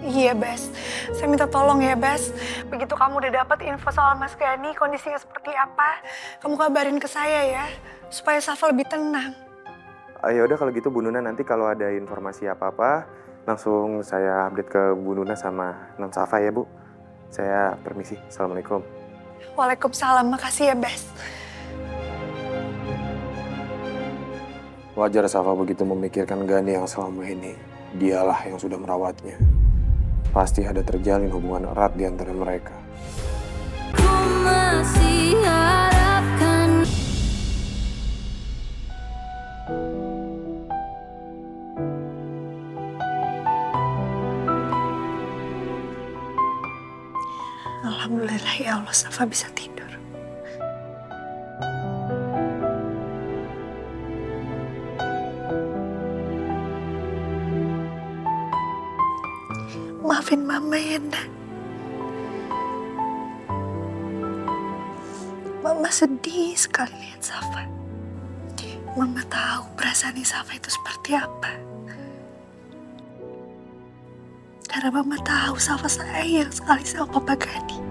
Iya, Bes. Saya minta tolong ya, Bes. Begitu kamu udah dapat info soal Mas Gani, kondisinya seperti apa, kamu kabarin ke saya ya, supaya Safa lebih tenang. Ya udah kalau gitu Bu Nuna, nanti kalau ada informasi apa-apa langsung saya update ke Bu Nuna sama Non Safa ya Bu. Saya permisi. Assalamualaikum. Waalaikumsalam, makasih ya, Bes. Wajar Safa begitu memikirkan Gani yang selama ini dialah yang sudah merawatnya. Pasti ada terjalin hubungan erat di antara mereka. Ku masih harapkan. Alhamdulillah ya Allah, Safa bisa tidur. Maafin Mama ya, Nak. Mama sedih sekali lihat Safa. Mama tahu perasaan Safa itu seperti apa. Karena Mama tahu Safa sayang sekali sama Papa Gani.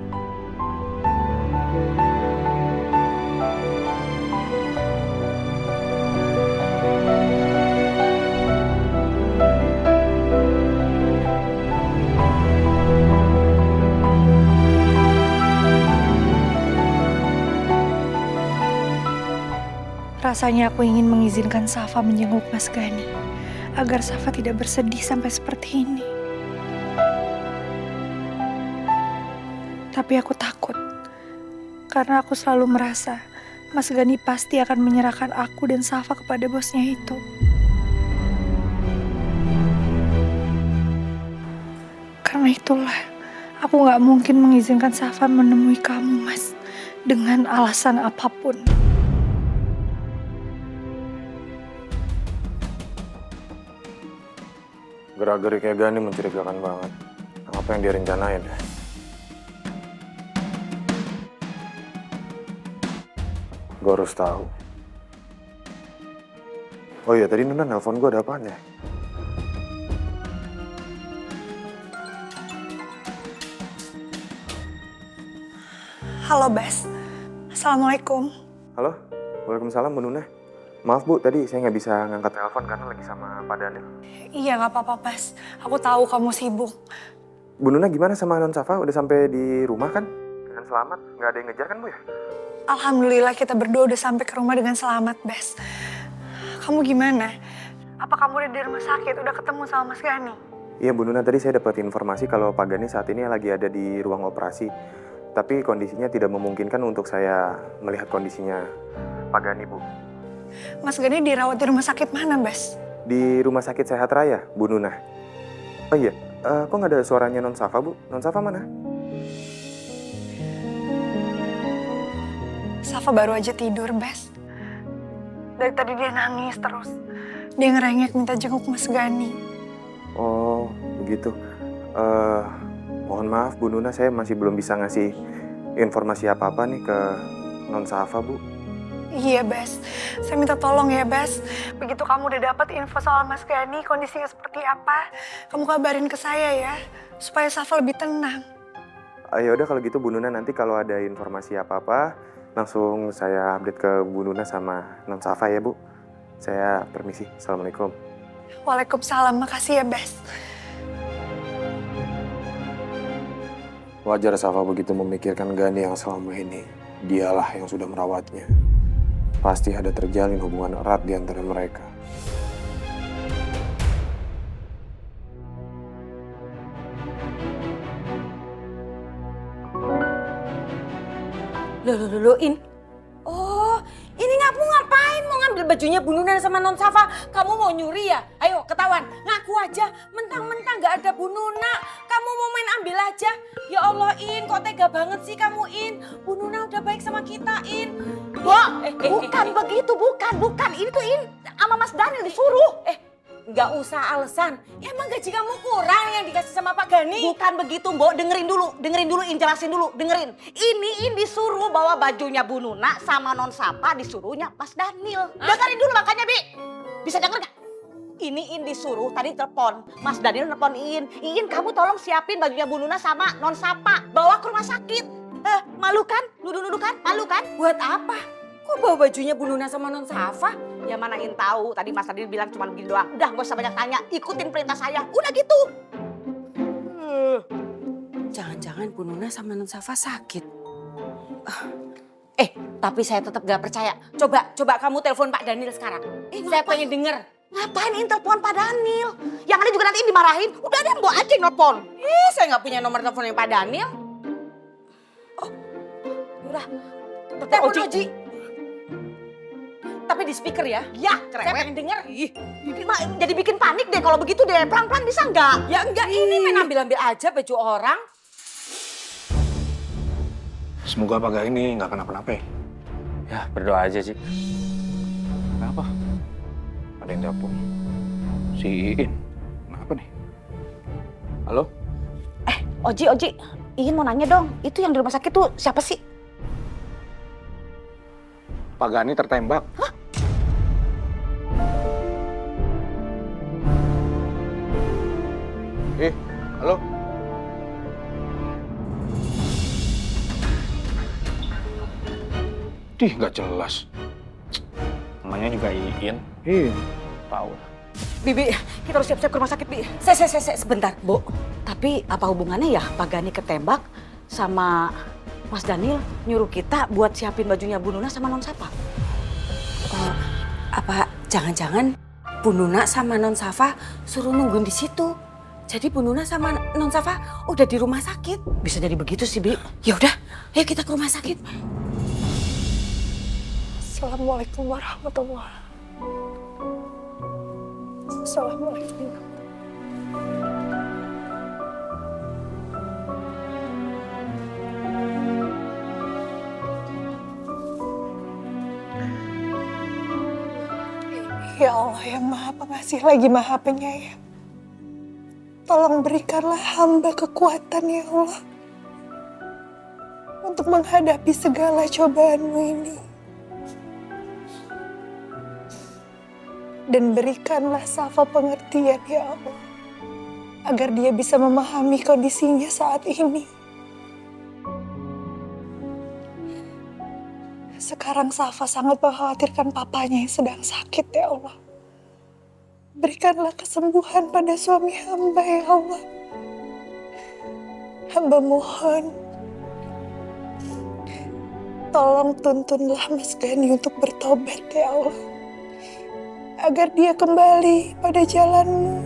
Rasanya aku ingin mengizinkan Safa menjenguk Mas Gani, agar Safa tidak bersedih sampai seperti ini. Tapi aku takut, karena aku selalu merasa Mas Gani pasti akan menyerahkan aku dan Safa kepada bosnya itu. Karena itulah, aku gak mungkin mengizinkan Safa menemui kamu, Mas, dengan alasan apapun. Gerak-geriknya Gani mencurigakan banget. Apa yang dia rencanain ya? Gue harus tahu. Oh iya, tadi Nuna nelpon gue, ada apaan ya? Halo, Bes. Assalamualaikum. Halo? Waalaikumsalam Bu Nuna. Maaf Bu, tadi saya nggak bisa ngangkat telepon karena lagi sama Pak Daniel. Iya, gak apa-apa, Bes. Aku tahu kamu sibuk. Bu Nuna gimana sama Non Safa? Udah sampai di rumah kan? Dengan selamat? Nggak ada yang ngejar kan Bu ya? Alhamdulillah kita berdua udah sampai ke rumah dengan selamat, Bes. Kamu gimana? Apa kamu udah di rumah sakit? Udah ketemu sama Mas Gani? Iya Bu Nuna, tadi saya dapat informasi kalau Pak Gani saat ini lagi ada di ruang operasi. Tapi kondisinya tidak memungkinkan untuk saya melihat kondisinya Pak Gani Bu. Mas Gani dirawat di rumah sakit mana, Bes? Di Rumah Sakit Sehat Raya, Bu Nuna. Oh iya, kok nggak ada suaranya Non Safa Bu? Non Safa mana? Safa baru aja tidur, Bes. Dari tadi dia nangis terus. Dia ngerengek minta jenguk Mas Gani. Oh, begitu. Mohon maaf Bu Nuna, saya masih belum bisa ngasih informasi apa-apa nih ke Non Safa Bu. Iya, Bes. Saya minta tolong ya, Bes. Begitu kamu udah dapat info soal Mas Gani, kondisinya seperti apa, kamu kabarin ke saya ya, supaya Safa lebih tenang. Ya udah kalau gitu Bu Nuna, nanti kalau ada informasi apa-apa langsung saya update ke Bu Nuna sama Non Safa ya Bu. Saya permisi. Assalamualaikum. Waalaikumsalam, makasih ya, Bes. Wajar Safa begitu memikirkan Gani yang selama ini dialah yang sudah merawatnya. Pasti ada terjalin hubungan erat di antara mereka. Loh, In. Oh, ini ngapain? Mau ngambil bajunya Bu Nuna sama Non Safa? Kamu mau nyuri ya? Ayo, ketahuan. Ngaku aja. Mentang-mentang gak ada Bu Nuna. Kamu mau main ambil aja. Ya Allah, In. Kok tega banget sih kamu, In? Bu Nuna udah baik sama kita, In. Bukan begitu, bukan. Ini tuh sama Mas Daniel disuruh. Nggak usah alasan. Ya emang gaji kamu kurang yang dikasih sama Pak Gani? Bukan begitu, Mbok. Dengerin dulu, jelasin dulu, dengerin. Ini disuruh bawa bajunya Bu Nuna sama Non Safa, disuruhnya Mas Daniel. Dengerin dulu makanya, Bi. Bisa denger gak? Ini Iin disuruh tadi telepon. Mas Daniel telepon Iin. Iin kamu tolong siapin bajunya Bu Nuna sama Non Sapa. Bawa ke rumah sakit. Malu kan? Nuduh-nuduh kan? Malu kan? Buat apa? Kok bawa bajunya Bu Nuna sama Non Safa? Ya mana Iin tahu. Tadi Mas Daniel bilang cuma begini doang. Udah gak usah banyak tanya. Ikutin perintah saya. Udah gitu. Jangan-jangan Bu Nuna sama Non Safa sakit. Tapi saya tetap gak percaya. Coba kamu telepon Pak Daniel sekarang. Saya pengen denger. Ngapain Iin telepon Pak Daniel? Yang ada juga nanti Iin dimarahin. Udah deh Mbok aja yang nelpon. Saya gak punya nomor teleponnya Pak Daniel. Udah. Telepon Oji. Tapi di speaker ya. Ya, Saya cerewet. pengen denger. Jadi bikin panik deh kalau begitu deh. Pelan-pelan bisa nggak? Ya enggak, ini main ambil-ambil aja baju orang. Semoga Pak ini nggak kenapa-napa ya. Ya, berdoa aja sih. Kenapa? Ada yang telepon. Si Iin. Kenapa nih? Halo? Oji, Iin mau nanya dong. Itu yang di rumah sakit tuh siapa sih? Pak Gani tertembak. Halo? Nggak jelas. Namanya juga Iin. Iya. Tahu. Bibi, kita harus siap-siap ke rumah sakit, Bi. Saya sebentar, Bu. Tapi apa hubungannya ya Pak Gani ketembak sama Mas Daniel nyuruh kita buat siapin bajunya Bu Nuna sama Non Safa? Apa jangan-jangan Bu Nuna sama Non Safa suruh nungguin di situ. Jadi Bu Nuna sama Non Safa udah di rumah sakit. Bisa jadi begitu sih, Bi. Ya udah, ayo kita ke rumah sakit. Assalamualaikum warahmatullahi. Assalamualaikum. Ya Allah yang Maha Pengasih lagi Maha Penyayang. Tolong berikanlah hamba kekuatan ya Allah. Untuk menghadapi segala cobaan-Mu ini. Dan berikanlah Safa pengertian ya Allah. Agar dia bisa memahami kondisinya saat ini. Sekarang Safa sangat mengkhawatirkan papanya yang sedang sakit ya Allah. Berikanlah kesembuhan pada suami hamba ya Allah. Hamba mohon. Tolong tuntunlah Mas Gani untuk bertobat ya Allah. Agar dia kembali pada jalan-Mu.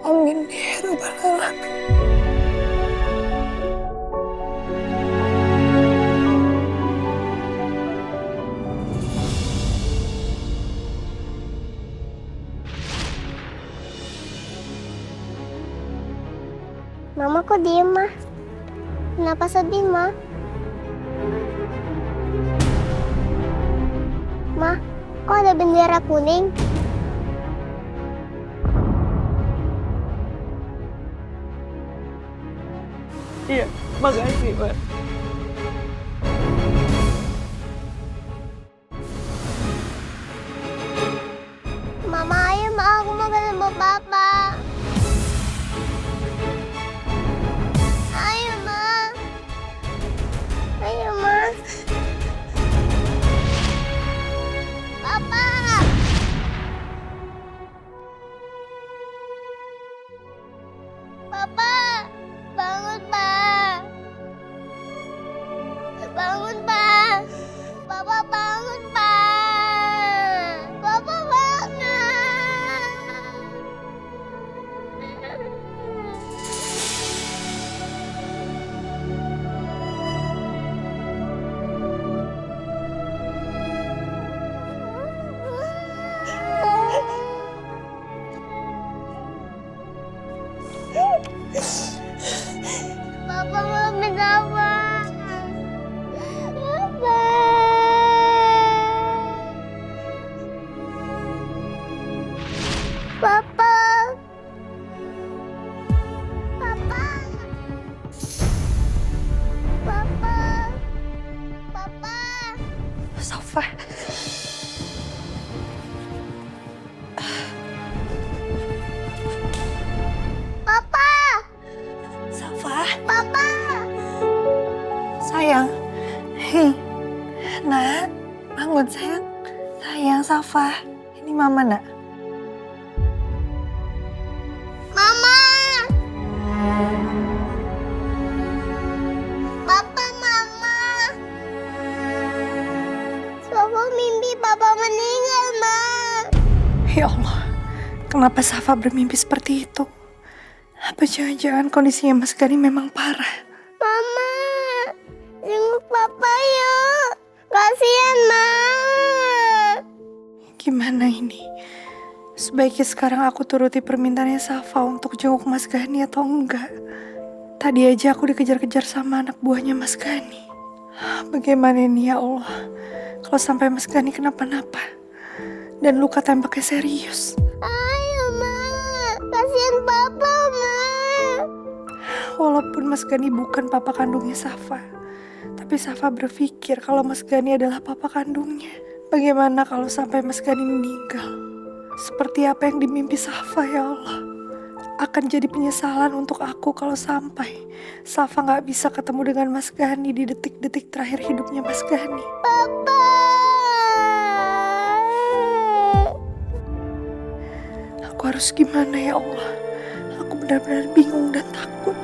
Amin ya Rabbal Alamin. Mama kok diem, Ma? Kenapa sedih, Ma? Ma, kok ada bendera kuning? Iya, makasih, Mas. Mama, ayo, Ma, aku mau ketemu Papa. Ayo, Ma. Ayo, Ma. Papa. Papa, bangun, Pak. Bangun, Pak. Papa, bangun, Pak. Papa, bangun. Papa maafin apa? Papa. Papa. Papa. Papa. Papa. Safa. Mama, Nak. Mama! Papa, Mama! Safa mimpi Papa meninggal, Ma. Ya Allah, kenapa Safa bermimpi seperti itu? Apa jangan-jangan kondisinya Mas Gani memang parah? Mama, jenguk Papa yuk. Kasihan, Ma. Gimana ini? Sebaiknya sekarang aku turuti permintaannya Safa untuk jenguk Mas Gani atau enggak? Tadi aja aku dikejar-kejar sama anak buahnya Mas Gani. Bagaimana ini ya Allah? Kalau sampai Mas Gani kenapa-napa dan luka tembaknya serius. Ayo, Ma. Kasihan Papa, Ma. Walaupun Mas Gani bukan papa kandungnya Safa, tapi Safa berpikir kalau Mas Gani adalah papa kandungnya. Bagaimana kalau sampai Mas Gani meninggal? Seperti apa yang dimimpi Safa ya Allah? Akan jadi penyesalan untuk aku kalau sampai Safa gak bisa ketemu dengan Mas Gani di detik-detik terakhir hidupnya Mas Gani. Papa. Aku harus gimana ya Allah? Aku benar-benar bingung dan takut.